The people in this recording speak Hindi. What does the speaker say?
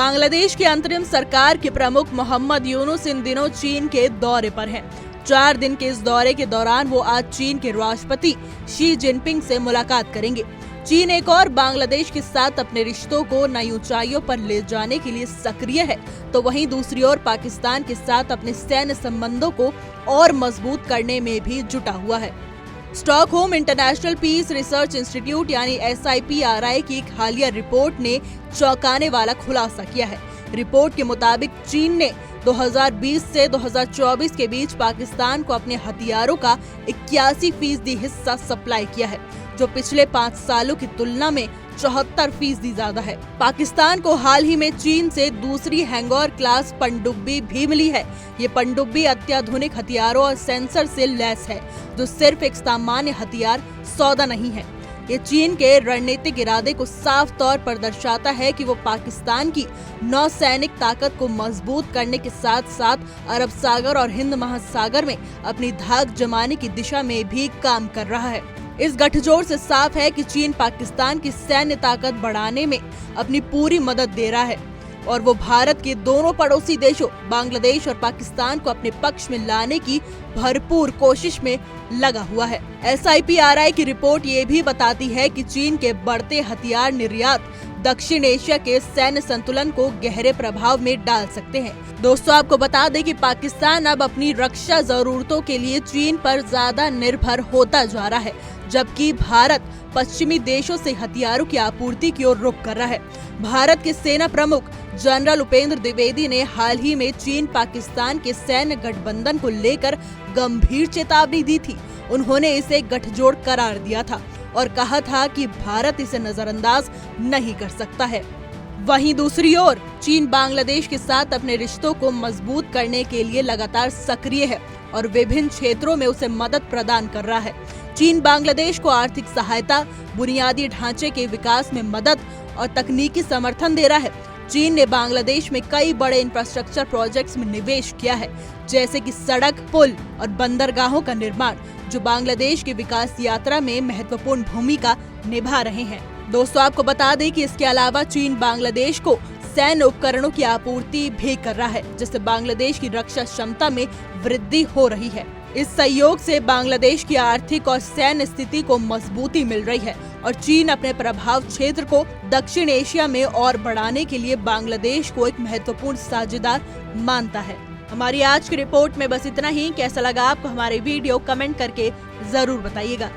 बांग्लादेश की अंतरिम सरकार के प्रमुख मोहम्मद यूनुस इन दिनों चीन के दौरे पर हैं। 4 दिन के इस दौरे के दौरान वो आज चीन के राष्ट्रपति शी जिनपिंग से मुलाकात करेंगे। चीन एक और बांग्लादेश के साथ अपने रिश्तों को नई ऊंचाइयों पर ले जाने के लिए सक्रिय है, तो वहीं दूसरी ओर पाकिस्तान के साथ अपने सैन्य संबंधों को और मजबूत करने में भी जुटा हुआ है। Stockholm International Peace Research Institute यानी SIPRI की एक हालिया रिपोर्ट ने चौंकाने वाला खुलासा किया है। रिपोर्ट के मुताबिक चीन ने 2020 से 2024 के बीच पाकिस्तान को अपने हथियारों का 81% हिस्सा सप्लाई किया है, जो पिछले 5 सालों की तुलना में 74% ज्यादा है। पाकिस्तान को हाल ही में चीन से दूसरी हैंगौर क्लास पनडुब्बी भी मिली है। ये पनडुब्बी अत्याधुनिक हथियारों और सेंसर से लैस है, जो सिर्फ एक सामान्य हथियार सौदा नहीं है। ये चीन के रणनीतिक इरादे को साफ तौर पर दर्शाता है कि वो पाकिस्तान की नौसैनिक ताकत को मजबूत करने के साथ साथ अरब सागर और हिंद महासागर में अपनी धाक जमाने की दिशा में भी काम कर रहा है। इस गठजोड़ से साफ है कि चीन पाकिस्तान की सैन्य ताकत बढ़ाने में अपनी पूरी मदद दे रहा है और वो भारत के दोनों पड़ोसी देशों बांग्लादेश और पाकिस्तान को अपने पक्ष में लाने की भरपूर कोशिश में लगा हुआ है। SIPRI की रिपोर्ट ये भी बताती है कि चीन के बढ़ते हथियार निर्यात दक्षिण एशिया के सैन्य संतुलन को गहरे प्रभाव में डाल सकते हैं। दोस्तों, आपको बता दें कि पाकिस्तान अब अपनी रक्षा जरूरतों के लिए चीन पर ज्यादा निर्भर होता जा रहा है, जबकि भारत पश्चिमी देशों से हथियारों की आपूर्ति की ओर रुख कर रहा है। भारत के सेना प्रमुख जनरल उपेंद्र द्विवेदी ने हाल ही में चीन पाकिस्तान के सैन्य गठबंधन को लेकर गंभीर चेतावनी दी थी। उन्होंने इसे गठजोड़ करार दिया था और कहा था कि भारत इसे नजरअंदाज नहीं कर सकता है। वहीं दूसरी ओर चीन बांग्लादेश के साथ अपने रिश्तों को मजबूत करने के लिए लगातार सक्रिय है और विभिन्न क्षेत्रों में उसे मदद प्रदान कर रहा है। चीन बांग्लादेश को आर्थिक सहायता, बुनियादी ढांचे के विकास में मदद और तकनीकी समर्थन दे रहा है। चीन ने बांग्लादेश में कई बड़े इंफ्रास्ट्रक्चर प्रोजेक्ट्स में निवेश किया है, जैसे कि सड़क, पुल और बंदरगाहों का निर्माण, जो बांग्लादेश की विकास यात्रा में महत्वपूर्ण भूमिका निभा रहे हैं। दोस्तों, आपको बता दें कि इसके अलावा चीन बांग्लादेश को सैन्य उपकरणों की आपूर्ति भी कर रहा है, जिससे बांग्लादेश की रक्षा क्षमता में वृद्धि हो रही है। इस सहयोग से बांग्लादेश की आर्थिक और सैन्य स्थिति को मजबूती मिल रही है और चीन अपने प्रभाव क्षेत्र को दक्षिण एशिया में और बढ़ाने के लिए बांग्लादेश को एक महत्वपूर्ण साझेदार मानता है। हमारी आज की रिपोर्ट में बस इतना ही। कैसा लगा आपको हमारे वीडियो, कमेंट करके जरूर बताइएगा।